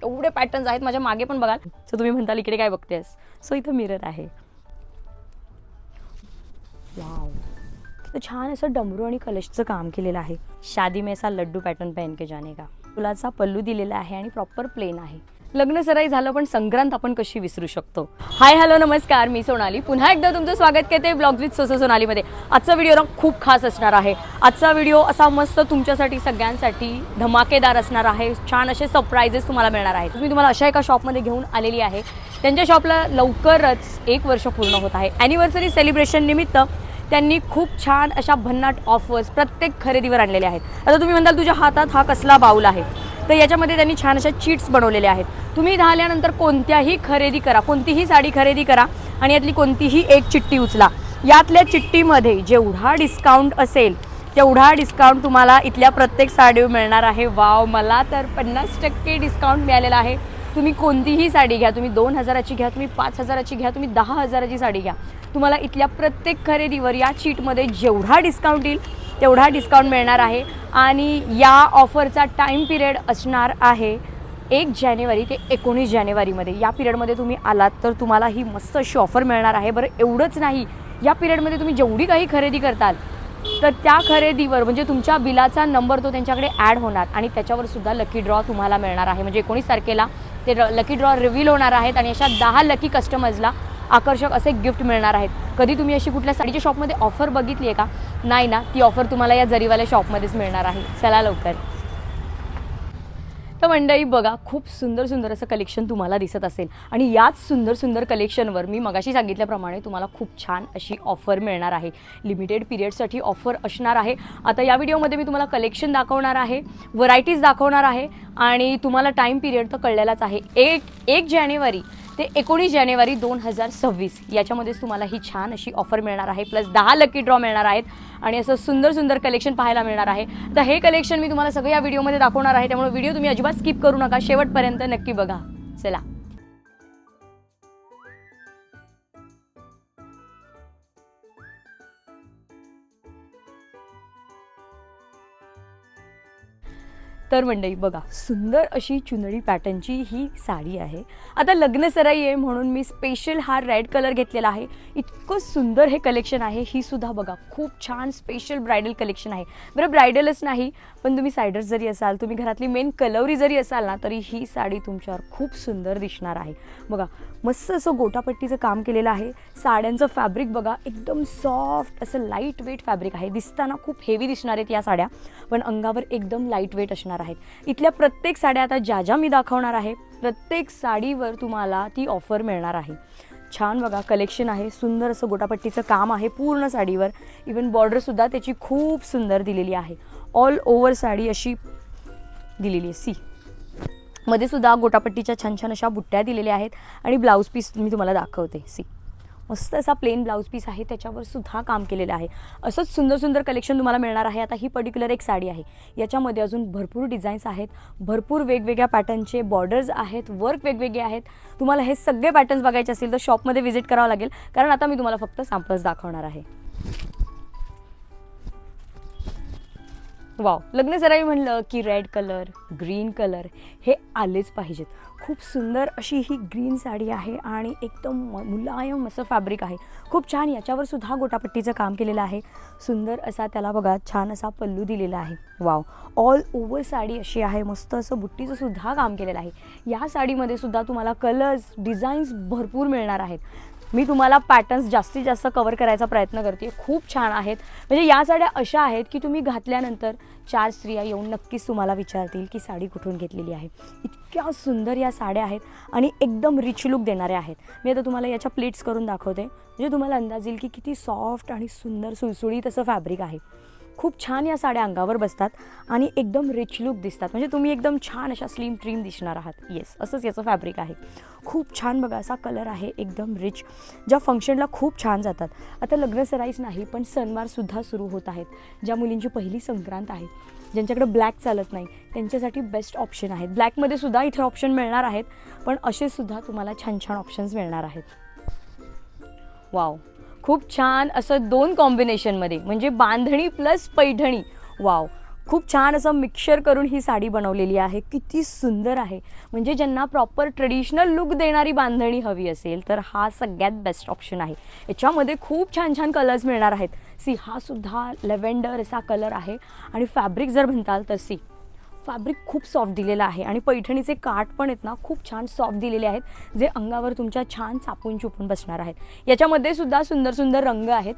एवढे पॅटर्न्स आहेत. माझ्या मागे पण बघाल. सो तुम्ही म्हणताल इकडे काय बघतेस, सो इथं मिरर आहे. वाव, तर छान असं डमरू आणि कलशचं काम केलेलं आहे. शादी में ऐसा लड्डू पॅटर्न पहन के जाने का. फुलाचा पल्लू दिलेला आहे आणि प्रॉपर प्लेन आहे. लग्न सराई झालं पण संक्रांत आपण कशी विसरू शकतो. हाय हॅलो नमस्कार, मी सोनाली पुन्हा एकदा तुमचं स्वागत करते ब्लॉग्स विथ सोसो सोनालीमध्ये. आजचा व्हिडिओ ना खूप खास असणार आहे. आजचा व्हिडिओ असा मस्त तुमच्यासाठी सगळ्यांसाठी धमाकेदार असणार आहे. छान असे सरप्राइजेस तुम्हाला मिळणार आहेत. मी तुम्हाला अशा एका शॉपमध्ये घेऊन आलेली आहे. त्यांच्या शॉपला लवकरच 1 वर्ष पूर्ण होत आहे. ॲनिव्हर्सरी सेलिब्रेशन निमित्त त्यांनी खूप छान अशा भन्नाट ऑफर्स प्रत्येक खरेदीवर आणलेले आहेत. आता तुम्ही म्हणाल तुझ्या हातात हा कसला बाऊल आहे, तर याच्यामध्ये त्यांनी छान अशा चीट्स बनवलेल्या आहेत. तुम्ही इथं आल्यानंतर कोणत्याही खरेदी करा, कोणतीही साडी खरेदी करा आणि यातली कोणतीही एक चिठ्ठी उचला. यातल्या चिठ्ठीमध्ये जेवढा डिस्काउंट असेल तेवढा डिस्काउंट तुम्हाला इथल्या प्रत्येक साडीवर मिळणार आहे. वाव, मला तर 50% डिस्काउंट मिळालेला आहे. तुम्ही कोणतीही साडी घ्या, तुम्ही 2000ची घ्या, तुम्ही 5000ची घ्या, तुम्ही 10,000ची साडी घ्या, तुम्हाला इथल्या प्रत्येक खरेदीवर या चीटमध्ये जेवढा डिस्काउंट येईल तेवढा डिस्काउंट मिळणार आहे. आणि या ऑफरचा टाईम पिरियड असणार आहे 1 जानेवारी ते 19 जानेवारीमध्ये. या पिरियडमध्ये तुम्ही आलात तर तुम्हाला ही मस्त अशी ऑफर मिळणार आहे. बरं, एवढंच नाही, या पिरियडमध्ये तुम्ही जेवढी काही खरेदी करताल तर त्या खरेदीवर म्हणजे तुमच्या बिलाचा नंबर तो त्यांच्याकडे ॲड होणार आणि त्याच्यावर सुद्धा लकी ड्रॉ तुम्हाला मिळणार आहे. म्हणजे 19 तारखेला ते लकी ड्रॉ रिव्हील होणार आहेत आणि अशा 10 लकी कस्टमर्सला आकर्षक असे गिफ्ट मिळणार आहेत. कधी तुम्ही अशी कुठल्या साडीच्या शॉपमध्ये ऑफर बघितली आहे का? नाही ना, ती ऑफर तुम्हाला या जरीवाल्या शॉपमध्येच मिळणार आहे. चला लवकर. तर मंडळी बघा, खूप सुंदर सुंदर असं कलेक्शन तुम्हाला दिसत असेल आणि याच सुंदर सुंदर कलेक्शनवर मी मगाशी सांगितल्याप्रमाणे तुम्हाला खूप छान अशी ऑफर मिळणार आहे. लिमिटेड पिरियडसाठी ऑफर असणार आहे. आता या व्हिडिओमध्ये मी तुम्हाला कलेक्शन दाखवणार आहे, व्हरायटीज दाखवणार आहे आणि तुम्हाला टाईम पिरियड तर कळलेलाच आहे. 1 जानेवारी ते 19 जानेवारी 2026 याच्यामध्येच तुम्हाला ही छान अशी ऑफर मिळणार आहे. प्लस 10 लकी ड्रॉ मिळणार आहेत आणि असं सुंदर सुंदर कलेक्शन पाहायला मिळणार आहे. तर हे कलेक्शन मी तुम्हाला सगळं या व्हिडिओमध्ये दाखवणार आहे, त्यामुळे व्हिडिओ तुम्ही अजिबात स्किप करू नका, शेवटपर्यंत नक्की बघा. चला. तर मंडळी बघा, सुंदर अशी चुनरी पॅटर्नची ही साडी आहे. आता लग्न सराई आहे म्हणून मी स्पेशल हा रेड कलर घेतलेला आहे. इतकं सुंदर हे कलेक्शन आहे. ही सुद्धा बघा खूप छान स्पेशल ब्रायडल कलेक्शन आहे. बरं, ब्रायडलच नाही पण तुम्ही सायडर जरी असाल, तुम्ही घरातली मेन कलवरी जरी असाल ना, तरी ही साडी तुमच्यावर खूप सुंदर दिसणार आहे. बघा, मस्त असं गोटापट्टीचं काम केलेलं आहे. साड्यांचं फॅब्रिक बघा, एकदम सॉफ्ट असं लाईट वेट फॅब्रिक आहे. दिसताना खूप हेवी दिसणार आहेत या साड्या, पण अंगावर एकदम लाईट वेट असणार आहेत. इथल्या प्रत्येक साड्या आता ज्या मी दाखवणार आहे प्रत्येक साडीवर तुम्हाला ती ऑफर मिळणार आहे. छान बघा कलेक्शन आहे. सुंदर असं गोटापट्टीचं काम आहे पूर्ण साडीवर. इवन बॉर्डरसुद्धा त्याची खूप सुंदर दिलेली आहे. ऑल ओव्हर साडी अशी दिलेली आहे. सी मध्ये सुद्धा गोटापट्टीच्या छान छान अशा बुट्ट्या दिलेल्या आहेत आणि ब्लाऊज पीस मी तुम्हाला दाखवते. सी मस्त असा प्लेन ब्लाऊज पीस आहे, त्याच्यावर सुद्धा काम केलेलं आहे. असंच सुंदर सुंदर कलेक्शन तुम्हाला मिळणार आहे. आता ही पर्टिक्युलर एक साडी आहे, याच्यामध्ये अजून भरपूर डिझाईन्स आहेत, भरपूर वेगवेगळ्या पॅटर्नचे बॉर्डर्स आहेत, वर्क वेगवेगळे आहेत. तुम्हाला हे सगळे पॅटर्न्स बघायचे असतील तर शॉपमध्ये व्हिजिट करावं लागेल, कारण आता मी तुम्हाला फक्त सॅम्पल्स दाखवणार आहे. वाव, लग्न सराई म्हणलं की रेड कलर, ग्रीन कलर हे आलेच पाहिजेत. खूप सुंदर अशी ही ग्रीन साडी आहे आणि एकदम मुलायम असं फॅब्रिक आहे. खूप छान, याच्यावर सुद्धा गोटापट्टीचं काम केलेलं आहे. सुंदर असा त्याला बघा छान असा पल्लू दिलेला आहे. वाव, ऑल ओव्हर साडी अशी आहे. मस्त असं बुट्टीचं सुद्धा काम केलेलं आहे. या साडीमध्ये सुद्धा तुम्हाला कलर्स, डिझाईन्स भरपूर मिळणार आहेत. मी तुम्हाला पॅटर्न्स जास्तीत जास्त कवर करायचा प्रयत्न करते. खूप छान आहेत. म्हणजे या साड्या अशा आहेत की तुम्ही घातल्यानंतर 4 स्त्रिया येऊन नक्कीच तुम्हाला विचारतील की साडी कुठून घेतलेली आहे. इतक्या सुंदर या साड्या आहेत आणि एकदम रिच लुक देणाऱ्या आहेत. मी आता तुम्हाला याच्या प्लेट्स करून दाखवते, म्हणजे तुम्हाला अंदाज येईल की किती सॉफ्ट आणि सुंदर सुळसुळीत असं फॅब्रिक आहे. खूप छान या साड्या अंगावर बसतात आणि एकदम रिच लुक दिसतात. म्हणजे तुम्ही एकदम छान अशा स्लिम ट्रीम दिसणार आहात. येस, असंच याचं फॅब्रिक आहे. खूप छान बघा असा कलर आहे, एकदम रिच, ज्या फंक्शनला खूप छान जातात. आता लग्न सराईच नाही पण सणवारसुद्धा सुरू होत आहेत. ज्या मुलींची पहिली संक्रांत आहे, ज्यांच्याकडे ब्लॅक चालत नाही, त्यांच्यासाठी बेस्ट ऑप्शन आहेत. ब्लॅकमध्ये सुद्धा इथे ऑप्शन मिळणार आहेत, पण असे सुद्धा तुम्हाला छान छान ऑप्शन्स मिळणार आहेत. वाव, खूप छान असं 2 कॉम्बिनेशनमध्ये, म्हणजे बांधणी प्लस पैठणी. वाव, खूप छान असं मिक्सचर करून ही साडी बनवलेली आहे. किती सुंदर आहे. म्हणजे ज्यांना प्रॉपर ट्रेडिशनल लुक देणारी बांधणी हवी असेल तर हा सगळ्यात बेस्ट ऑप्शन आहे. याच्यामध्ये खूप छान छान कलर्स मिळणार आहेत. सी, हा सुद्धा लेव्हेंडर असा कलर आहे आणि फॅब्रिक जर म्हणताल तर सी, फॅब्रिक खूप सॉफ्ट दिलेलं आहे आणि पैठणीचे काठ पण आहेत ना खूप छान सॉफ्ट दिलेले आहेत, जे अंगावर तुमच्या छान चापून चुपून बसणार आहेत. याच्यामध्ये सुद्धा सुंदर सुंदर रंग आहेत.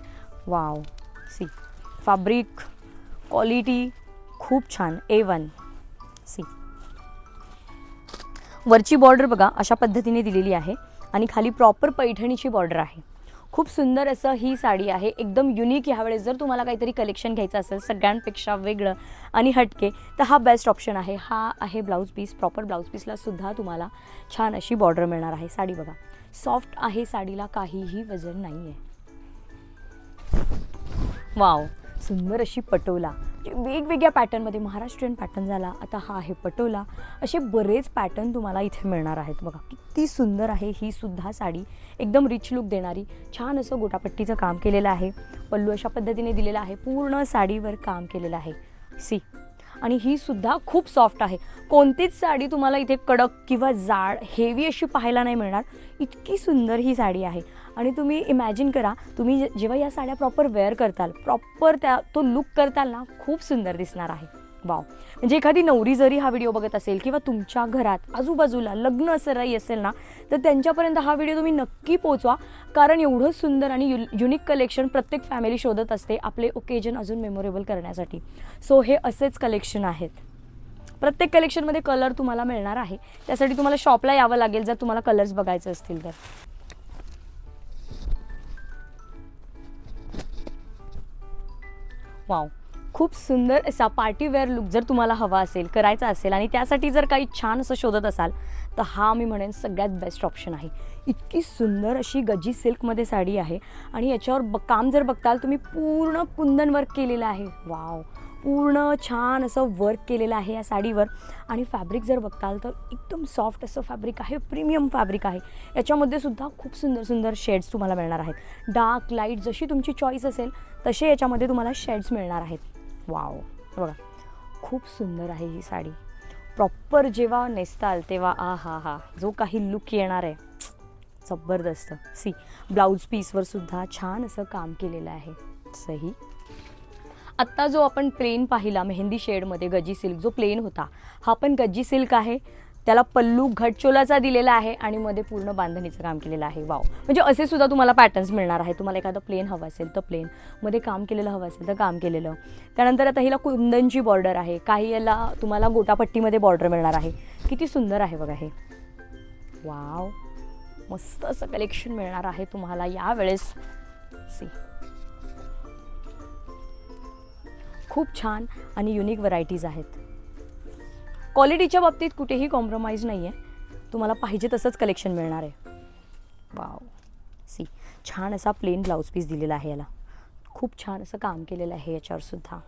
वाव, सी, फॅब्रिक क्वालिटी खूप छान A1. सी, वरची बॉर्डर बघा अशा पद्धतीने दिलेली आहे आणि खाली प्रॉपर पैठणीची बॉर्डर आहे. खूप सुंदर असं ही साडी आहे, एकदम युनिक. ह्यावेळेस जर तुम्हाला काहीतरी कलेक्शन घ्यायचं असेल सगळ्यांपेक्षा वेगळं आणि हटके तर हा बेस्ट ऑप्शन आहे. हा आहे ब्लाऊज पीस. प्रॉपर ब्लाऊज पीसला सुद्धा तुम्हाला छान अशी बॉर्डर मिळणार आहे. साडी बघा सॉफ्ट आहे, साडीला काहीही वजन नाही आहे. वाव, सुंदर अशी पटोला, वेगवेगळ्या पॅटर्नमध्ये. महाराष्ट्रीयन पॅटर्न झाला, आता हा आहे पटोला. असे बरेच पॅटर्न तुम्हाला इथे मिळणार आहेत. बघा किती सुंदर आहे ही सुद्धा साडी, एकदम रिच लुक देणारी. छान असं गोटापट्टीचं काम केलेलं आहे. पल्लू अशा पद्धतीने दिलेला आहे, पूर्ण साडीवर काम केलेलं आहे. सी, आणि ही सुद्धा खूप सॉफ्ट आहे. कोणतीच साडी तुम्हाला इथे कडक किंवा जाड हेवी अशी पाहायला नाही मिळणार. इतकी सुंदर ही साडी आहे. आणि तुम्ही इमॅजिन करा, तुम्ही जेव्हा या साड्या प्रॉपर वेअर करताल, प्रॉपर तो लुक करताल ना, खूप सुंदर दिसणार आहे. वाव, म्हणजे एखादी नवरी जरी हा व्हिडिओ बघत असेल किंवा तुमच्या घरात आजूबाजूला लग्न सराई असेल ना, तर त्यांच्यापर्यंत हा व्हिडिओ तुम्ही नक्की पोचवा. कारण एवढं सुंदर आणि युनिक कलेक्शन प्रत्येक फॅमिली शोधत असते आपले ओकेजन अजून मेमोरेबल करण्यासाठी. सो हे असेच कलेक्शन आहेत. प्रत्येक कलेक्शनमध्ये कलर तुम्हाला मिळणार आहे. त्यासाठी तुम्हाला शॉपला यावं लागेल जर तुम्हाला कलर्स बघायचे असतील तर. वाव, खूप सुंदर असा पार्टीवेअर लुक जर तुम्हाला हवा असेल, करायचा असेल आणि त्यासाठी जर काही छान असं शोधत असाल तर हा मी म्हणेन सगळ्यात बेस्ट ऑप्शन आहे. इतकी सुंदर अशी गजी सिल्कमध्ये साडी आहे आणि याच्यावर काम जर बघताल तुम्ही, पूर्ण कुंदन वर्क केलेलं आहे. वाव, पूर्ण छान असं वर्क केलेलं आहे या साडीवर. आणि फॅब्रिक जर बघताल तर एकदम सॉफ्ट असं फॅब्रिक आहे, प्रीमियम फॅब्रिक आहे. याच्यामध्ये सुद्धा खूप सुंदर सुंदर शेड्स तुम्हाला मिळणार आहेत. डार्क, लाईट जशी तुमची चॉईस असेल तसे याच्यामध्ये तुम्हाला शेड्स मिळणार आहेत. वाव, बघा खूप सुंदर आहे ही साडी. प्रॉपर जेव्हा नेसताल तेव्हा आ हा हा, जो काही लुक येणार आहे जबरदस्त. सी, ब्लाऊज पीसवर सुद्धा छान असं काम केलेलं आहे. सही. आत्ता जो आपण प्लेन पाहिला मेहंदी शेडमध्ये गजी सिल्क, जो प्लेन होता हा पण गजी सिल्क आहे. त्याला पल्लू घटचोलाचा दिलेला आहे आणि मध्ये पूर्ण बांधणीचं काम केलेलं आहे. वाव, म्हणजे असे सुद्धा तुम्हाला पॅटर्न्स मिळणार आहे. तुम्हाला एखादं प्लेन हवं असेल तर प्लेन, मध्ये काम केलेलं हवं असेल तर काम केलेलं. त्यानंतर आता हिला कुंदनची बॉर्डर आहे, काही याला तुम्हाला गोटापट्टीमध्ये बॉर्डर मिळणार आहे. किती सुंदर आहे बघा हे. वाव, मस्त असं कलेक्शन मिळणार आहे तुम्हाला यावेळेस. सी, खूप छान आणि युनिक व्हरायटीज आहेत. क्वालिटीच्या बाबतीत कुठेही कॉम्प्रोमाइज नाही आहे. तुम्हाला पाहिजे तसंच कलेक्शन मिळणार आहे. वाव, सी, छान असा प्लेन ब्लाऊज पीस दिलेला आहे. याला खूप छान असं काम केलेलं आहे याच्यावर सुद्धा.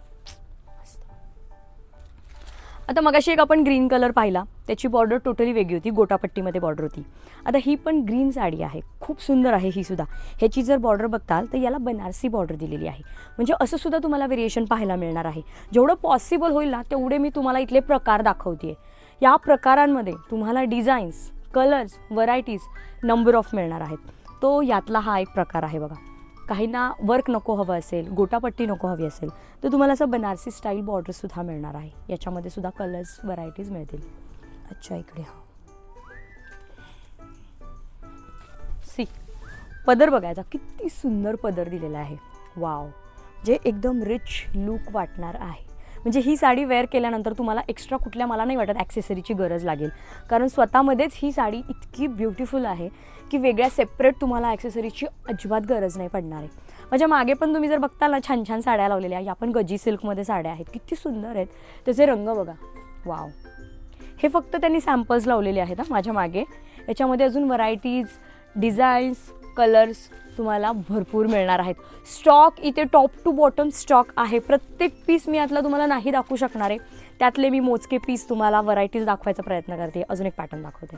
आता मगाशी एक आपण ग्रीन कलर पाहिला, त्याची बॉर्डर टोटली वेगळी होती, गोटापट्टीमध्ये बॉर्डर होती. आता ही पण ग्रीन साडी आहे, खूप सुंदर आहे ही सुद्धा. ह्याची जर बॉर्डर बघताल तर याला बनारसी बॉर्डर दिलेली आहे. म्हणजे असं सुद्धा तुम्हाला व्हेरिएशन पाहायला मिळणार आहे. जेवढं पॉसिबल होईल ना तेवढे मी तुम्हाला इथले प्रकार दाखवते. या प्रकारांमध्ये तुम्हाला designs, colours, varieties number of मिळणार आहेत. तो यातला हा एक प्रकार आहे बघा. काहींना वर्क नको हवं असेल, गोटापट्टी नको हवी असेल तर तुम्हाला असं बनारसी स्टाईल बॉर्डरसुद्धा मिळणार आहे. याच्यामध्ये सुद्धा कलर्स, व्हरायटीज मिळतील. अच्छा, इकडे हा सी, पदर बघायचा, किती सुंदर पदर दिलेला आहे. वाव, जे एकदम रिच लुक वाटणार आहे. म्हणजे ही साडी वेअर केल्यानंतर तुम्हाला एक्स्ट्रा कुठल्या, मला नाही वाटत ॲक्सेसरीची गरज लागेल. कारण स्वतःमध्येच ही साडी इतकी ब्युटिफुल आहे की वेगळ्या सेपरेट तुम्हाला ॲक्सेसरीची अजिबात गरज नाही पडणार आहे. माझ्या मागे पण तुम्ही जर बघताल ना, छान छान साड्या लावलेल्या. या पण गजी सिल्कमध्ये साड्या आहेत, किती सुंदर आहेत. त्याचे रंग बघा. वाव, हे फक्त त्यांनी सॅम्पल्स लावलेले आहेत माझ्या मागे. याच्यामध्ये अजून व्हरायटीज, डिझाईन्स, कलर्स तुम्हाला भरपूर मिळणार आहेत. स्टॉक इथे टॉप टू बॉटम स्टॉक आहे. प्रत्येक पीस मी यातला तुम्हाला नाही दाखवू शकणार आहे. त्यातले मी मोजके पीस तुम्हाला व्हरायटीज दाखवायचा प्रयत्न करते. अजून एक पॅटर्न दाखवते.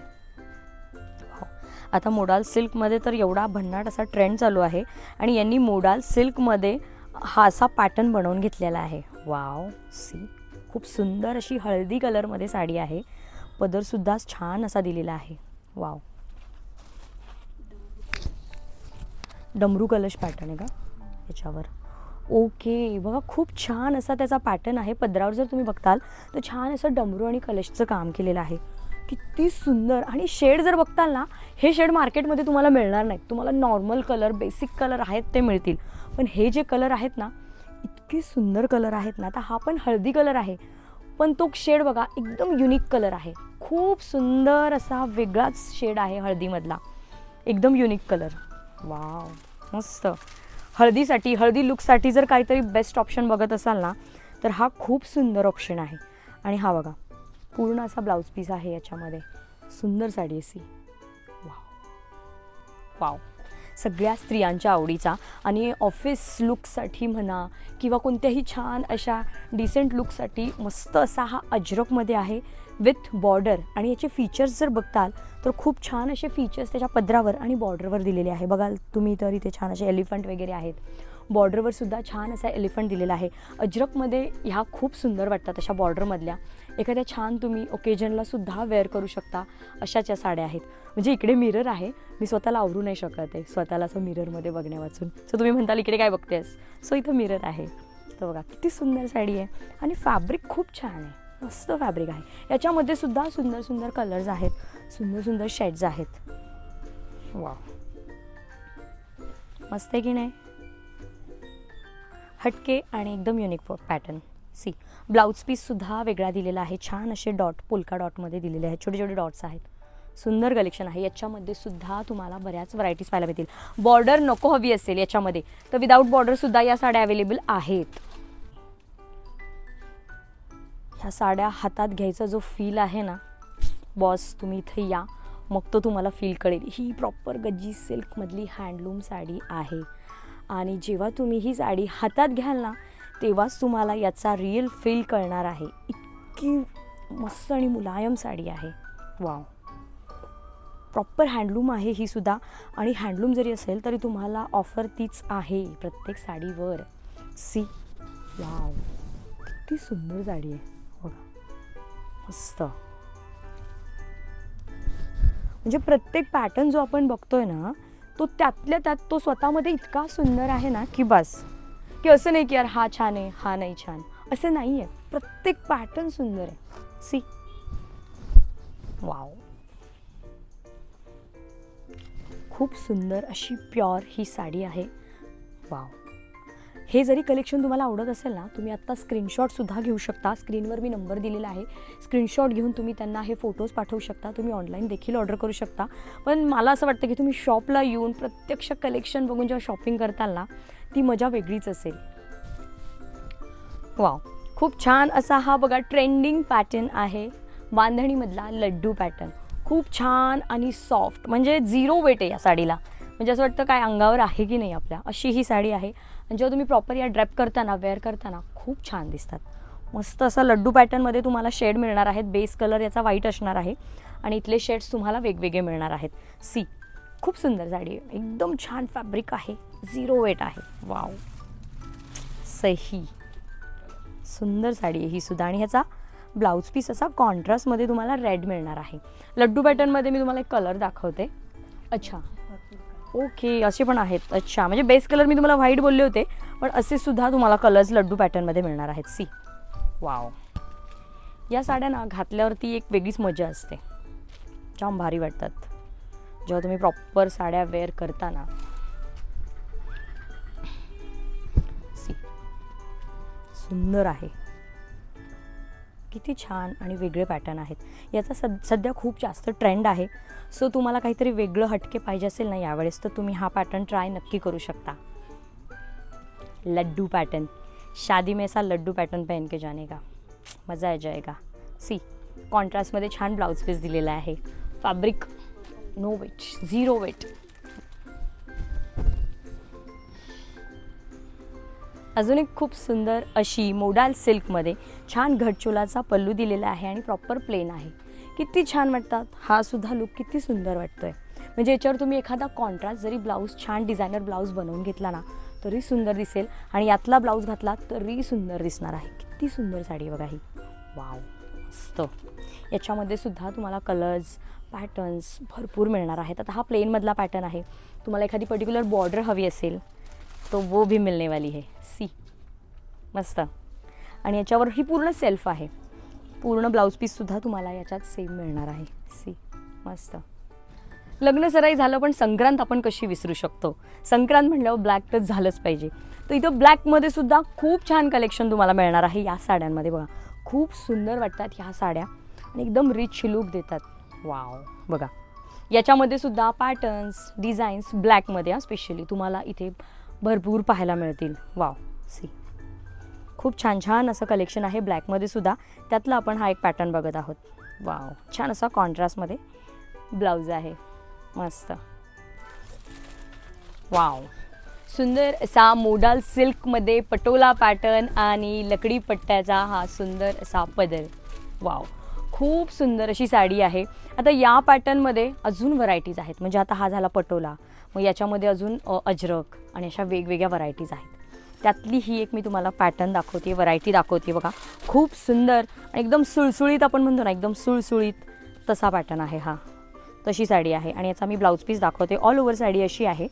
आता मोडाल सिल्कमध्ये तर एवढा भन्नाट असा ट्रेंड चालू आहे आणि यांनी मोडाल सिल्कमध्ये हा असा पॅटर्न बनवून घेतलेला आहे. वाव, सी, खूप सुंदर अशी हळदी कलरमध्ये साडी आहे. पदरसुद्धा छान असा दिलेला आहे. वाव, डमरू कलश पॅटर्न आहे का याच्यावर? ओके, बघा खूप छान असा त्याचा पॅटर्न आहे. पदरावर जर तुम्ही बघताल तर छान असं डमरू आणि कलशचं काम केलेलं आहे. किती सुंदर. आणि शेड जर बघताल ना, हे शेड मार्केटमध्ये तुम्हाला मिळणार नाहीत. तुम्हाला नॉर्मल कलर, बेसिक कलर आहेत ते मिळतील, पण हे जे कलर आहेत ना, इतके सुंदर कलर आहेत ना. आता हा पण हळदी कलर आहे, पण तो शेड बघा एकदम युनिक कलर आहे. खूप सुंदर असा वेगळाच शेड आहे हळदीमधला, एकदम युनिक कलर. वाव, मस्त. हळदीसाठी, हळदी लुकसाठी जर काहीतरी बेस्ट ऑप्शन बघत असाल ना, तर हा खूप सुंदर ऑप्शन आहे. आणि हा बघा पूर्ण असा ब्लाऊज पीस आहे याच्यामध्ये. सुंदर साडी अशी. वाव वाव, सगळ्या स्त्रियांच्या आवडीचा. आणि ऑफिस लुकसाठी म्हणा किंवा कोणत्याही छान अशा डिसेंट लुकसाठी मस्त असा हा अजरकमध्ये आहे विथ बॉर्डर. आणि याचे फीचर्स जर बघताल तर खूप छान असे फीचर्स त्याच्या पदरावर आणि बॉर्डरवर दिलेले आहे. बघाल तुम्ही तर इथे छान असे एलिफंट वगैरे आहेत. बॉर्डरवर सुद्धा छान असा एलिफंट दिलेला आहे. अजरकमध्ये ह्या खूप सुंदर वाटतात अशा बॉर्डरमधल्या. एखाद्या छान तुम्ही ओकेजनला सुद्धा वेअर करू शकता अशाच या साड्या आहेत. म्हणजे इकडे मिरर आहे, मी स्वतःला आवरू नाही शकत आहे स्वतःला असं मिररमध्ये बघण्या वाचून. सो तुम्ही म्हणताल इकडे काय बघतेस, सो इथं मिरर आहे. तर बघा किती सुंदर साडी आहे. आणि फॅब्रिक खूप छान आहे, मस्त फॅब्रिक आहे. याच्यामध्ये सुद्धा सुंदर सुंदर कलर्स आहेत, सुंदर सुंदर शेड्स आहेत. वाव, मस्त आहे की नाही? हटके आणि एकदम युनिक पॅटर्न. सी, ब्लाऊज पीससुद्धा वेगळा दिलेला आहे. छान असे डॉट, पोल्का डॉटमध्ये दिलेले आहेत, छोटे छोटे डॉट्स आहेत. सुंदर कलेक्शन आहे. याच्यामध्ये सुद्धा तुम्हाला बऱ्याच व्हरायटीज पाहायला मिळतील. बॉर्डर नको हवी असेल याच्यामध्ये तर विदाऊट बॉर्डरसुद्धा या साड्या अवेलेबल आहेत. ह्या साड्या हातात घ्यायचा जो फील आहे ना बॉस, तुम्ही इथे या मग तो तुम्हाला फील कळेल. ही प्रॉपर गज्जी सिल्कमधली हँडलूम साडी आहे. आणि जेव्हा तुम्ही ही साडी हातात घ्याल ना, तेव्हाच तुम्हाला याचा रिअल फील कळणार आहे. इतकी मस्त आणि मुलायम साडी आहे. वाव, प्रॉपर हँडलूम आहे ही सुद्धा. आणि हँडलूम जरी असेल तरी तुम्हाला ऑफर तीच आहे प्रत्येक साडीवर. सी, वाव, किती सुंदर साडी आहे बघा, मस्त. म्हणजे प्रत्येक पॅटर्न जो आपण बघतोय ना, तो त्यातल्या त्यात तो स्वतःमध्ये इतका सुंदर आहे ना की बस, की असं नाही की यार हा छान आहे हा नाही छान, असं नाही आहे. प्रत्येक पॅटर्न सुंदर आहे. सी, वाव, खूप सुंदर अशी प्युअर ही साडी आहे. वाव, हे जरी कलेक्शन तुम्हाला आवडत असेल ना, तुम्ही आत्ता स्क्रीनशॉटसुद्धा घेऊ शकता. स्क्रीनवर मी नंबर दिलेला आहे. स्क्रीनशॉट घेऊन तुम्ही त्यांना हे फोटोज पाठवू शकता. तुम्ही ऑनलाईन देखील ऑर्डर करू शकता. पण मला असं वाटतं की तुम्ही शॉपला येऊन प्रत्यक्ष कलेक्शन बघून जेव्हा शॉपिंग करताल ना, ती मजा वेगळीच असेल. वाव, खूप छान असा हा बघा ट्रेंडिंग पॅटर्न आहे. बांधणीमधला लड्डू पॅटर्न खूप छान आणि सॉफ्ट, म्हणजे झिरो वेट आहे या साडीला. म्हणजे असं वाटतं काय अंगावर आहे की नाही आपल्या, अशी ही साडी आहे. आणि जेव्हा तुम्ही प्रॉपर या ड्रेप करताना, वेअर करताना खूप छान दिसतात. मस्त असा लड्डू पॅटर्नमध्ये तुम्हाला शेड मिळणार आहेत. बेस कलर याचा व्हाईट असणार आहे आणि इथले शेड्स तुम्हाला वेगवेगळे मिळणार आहेत. सी, खूप सुंदर साडी आहे, एकदम छान फॅब्रिक आहे, झिरो वेट आहे. वाव, सही, सुंदर साडी आहे ही सुद्धा. आणि ह्याचा ब्लाऊज पीस असा कॉन्ट्रास्टमध्ये तुम्हाला रेड मिळणार आहे. लड्डू पॅटर्नमध्ये मी तुम्हाला एक कलर दाखवते. अच्छा, ओके, असे पण आहेत. अच्छा, म्हणजे बेस कलर मी तुम्हाला व्हाईट बोलले होते, पण असे सुद्धा तुम्हाला कलर्स लड्डू पॅटर्नमध्ये मिळणार आहेत. सी, वाव, या साड्या ना घातल्यावरती एक वेगळीच मजा असते, जाम भारी वाटतात जेव्हा तुम्ही प्रॉपर साड्या वेअर करता ना. सी, सुंदर आहे, किती छान आणि वेगळे पॅटर्न आहेत. याचा सध्या खूप जास्त ट्रेंड आहे. सो तुम्हाला काहीतरी वेगळं हटके पाहिजे असेल ना यावेळेस, तर तुम्ही हा पॅटर्न ट्राय नक्की करू शकता. लड्डू पैटर्न, शादी में ऐसा लड्डू पैटर्न पहन के जाने का मज़ा आ जाएगा. सी, कॉन्ट्रास्टमध्ये छान ब्लाउज पीस दिलेला आहे. Fabric no weight, zero weight. अजून एक खूप सुंदर अशी मोडाल सिल्कमध्ये छान घटचोलाचा पल्लू दिलेला आहे आणि प्रॉपर प्लेन आहे. किती छान वाटतात. हा सुद्धा लुक किती सुंदर वाटतोय. म्हणजे याच्यावर तुम्ही एखादा कॉन्ट्रास्ट जरी ब्लाऊज छान डिझायनर ब्लाऊज बनवून घेतला ना तरी सुंदर दिसेल आणि यातला ब्लाऊज घातला तरी सुंदर दिसणार आहे. किती सुंदर साडी बघा ही. वाव, मस्त. याच्यामध्ये सुद्धा तुम्हाला कलर्स पॅटर्न्स भरपूर मिळणार आहेत. आता हा प्लेनमधला पॅटर्न आहे. तुम्हाला एखादी पर्टिक्युलर बॉर्डर हवी असेल तो वो भी मिलने वाली है. सी, मस्त. आणि याच्यावर ही पूर्ण सेल्फ आहे. पूर्ण ब्लाऊज पीससुद्धा तुम्हाला याच्यात सेम मिळणार आहे. सी, मस्त. लग्न सराई झालं पण संक्रांत आपण कशी विसरू शकतो. संक्रांत म्हटल्यावर ब्लॅक तर झालंच पाहिजे. तर इथं ब्लॅकमध्ये सुद्धा खूप छान कलेक्शन तुम्हाला मिळणार आहे या साड्यांमध्ये. बघा, खूप सुंदर वाटतात ह्या साड्या आणि एकदम रिच लुक देतात. वाव, बघा याच्यामध्ये सुद्धा पॅटर्न्स डिझाईन्स ब्लॅकमध्ये स्पेशली तुम्हाला इथे भरपूर पाहायला मिळतील. वाव, सी, खूप छान छान असं कलेक्शन आहे ब्लॅकमध्ये सुद्धा. त्यातला आपण हा एक पॅटर्न बघत आहोत. वाव, छान असा कॉन्ट्रास्टमध्ये ब्लाऊज आहे. मस्त. वाव, सुंदर असा मोडाल सिल्कमध्ये पटोला पॅटर्न आणि लकडी पट्ट्याचा हा सुंदर असा पदर. वाव, खूप सुंदर अशी साडी आहे. आता या पॅटर्नमध्ये अजून व्हरायटीज आहेत. म्हणजे आता हा झाला पटोला, मग याच्यामध्ये अजून अजरक आणि अशा वेगवेगळ्या व्हरायटीज आहेत. त्यातली ही एक मी तुम्हाला पॅटर्न दाखवते, व्हरायटी दाखवते. बघा, खूप सुंदर आणि एकदम सुळसुळीत आपण म्हणतो ना, एकदम सुळसुळीत तसा पॅटर्न आहे हा. तशी साडी आहे आणि याचा मी ब्लाऊज पीस दाखवते. ऑल ओव्हर साडी अशी आहे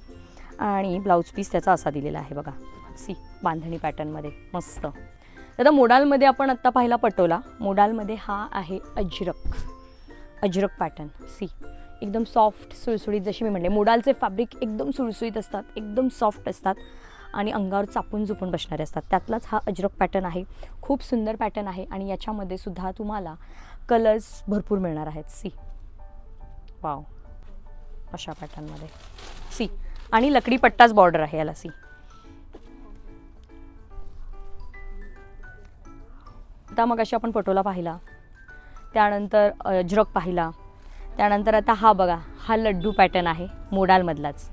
आणि ब्लाऊज पीस त्याचा असा दिलेला आहे. बघा, सी, बांधणी पॅटर्नमध्ये मस्त. आता मोडालमध्ये आपण आत्ता पाहिला पटोला. मोडालमध्ये हा आहे अजरक पॅटर्न. सी, एकदम सॉफ्ट सुळसुळीत. जशी मी म्हणले, मोडालचे फॅब्रिक एकदम सुळसुळीत असतात, एकदम सॉफ्ट असतात आणि अंगावर चापून झुपून बसणारे असतात. त्यातलाच हा अजरक पॅटर्न आहे. खूप सुंदर पॅटर्न आहे आणि याच्यामध्ये सुद्धा तुम्हाला कलर्स भरपूर मिळणार आहेत. सी, वाव, अशा पॅटर्नमध्ये. सी, आणि लकडी पट्टाच बॉर्डर आहे याला. सी, आता मग अशी आपण पटोला पाहिला, त्यानंतर अजरक पाहिला, त्यानंतर आता हा बघा, हा लड्डू पॅटर्न आहे मोडालमधलाच.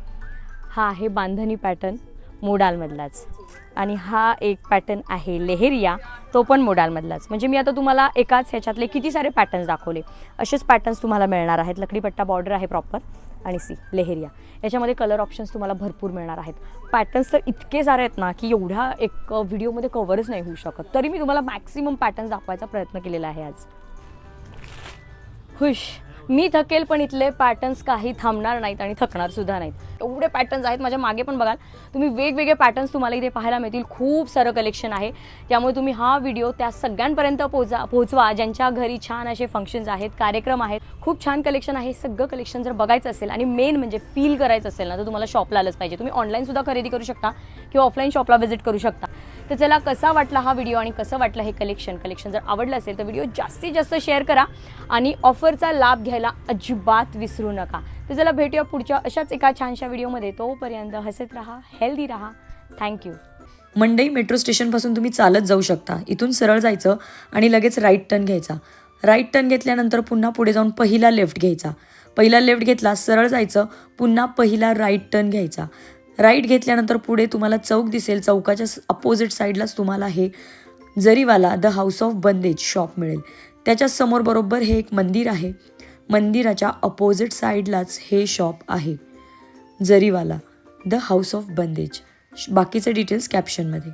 हा आहे बांधणी पॅटर्न मोडालमधलाच. आणि हा एक पॅटर्न आहे लेहेरिया, तो पण मोडालमधलाच. म्हणजे मी आता तुम्हाला एकाच ह्याच्यातले किती सारे पॅटर्न्स दाखवले. असेच पॅटर्न्स तुम्हाला मिळणार आहेत. लकडीपट्टा बॉर्डर आहे प्रॉपर आणि सी, लेहेरिया. याच्यामध्ये कलर ऑप्शन्स तुम्हाला भरपूर मिळणार आहेत. पॅटर्न्स तर इतके सारे आहेत ना की एवढ्या एक व्हिडिओमध्ये कव्हरच नाही होऊ शकत. तरी मी तुम्हाला मॅक्सिमम पॅटर्न्स दाखवायचा प्रयत्न केलेला आहे आज. खुश, मी थकेल पण इथले पॅटर्न्स काही थांबणार नाहीत आणि थकणार सुद्धा नाहीत. एवढे पॅटर्न्स आहेत. माझ्या मागे पण बघाल तुम्ही, वेगवेगळे पॅटर्न्स तुम्हाला इथे पाहायला मिळतील. खूप सारं कलेक्शन आहे. त्यामुळे तुम्ही हा व्हिडिओ त्या सगळ्यांपर्यंत पोहोचवा ज्यांच्या घरी छान असे फंक्शन्स आहेत, कार्यक्रम आहेत. खूप छान कलेक्शन आहे. सगळं कलेक्शन जर बघायचं असेल आणि मेन म्हणजे फील करायचं असेल ना, तर तुम्हाला शॉपला आलंच पाहिजे. तुम्ही ऑनलाईन सुद्धा खरेदी करू शकता किंवा ऑफलाईन शॉपला व्हिजिट करू शकता. तर चला, कसा वाटला हा व्हिडिओ आणि कसं वाटलं हे कलेक्शन जर आवडलं असेल तर व्हिडिओ जास्तीत जास्त शेअर करा आणि ऑफरचा लाभ घ्यायला अजिबात विसरू नका. तर चला, भेटूया पुढच्या अशाच एका छानशा व्हिडिओमध्ये. तोपर्यंत हसत राहा, हेल्दी राहा. थँक्यू. मंडई मेट्रो स्टेशनपासून तुम्ही चालत जाऊ शकता. इथून सरळ जायचं आणि लगेच राईट टर्न घ्यायचा. राईट टर्न घेतल्यानंतर पुन्हा पुढे जाऊन पहिला लेफ्ट घ्यायचा. पहिला लेफ्ट घेतला, सरळ जायचं, पुन्हा पहिला राईट टर्न घ्यायचा. राईट घेतल्यानंतर पुढे तुम्हाला चौक दिसेल. चौकाच्या अपोजिट साईडलाच तुम्हाला हे Zariwala the house of Bandhej shop मिळेल. त्याच्या समोर बरोबर हे एक मंदिर आहे. मंदिराच्या अपोजिट साईडलाच हे शॉप आहे, जरीवाला द हाऊस ऑफ बंदेज. बाकीचे डिटेल्स कॅप्शनमध्ये.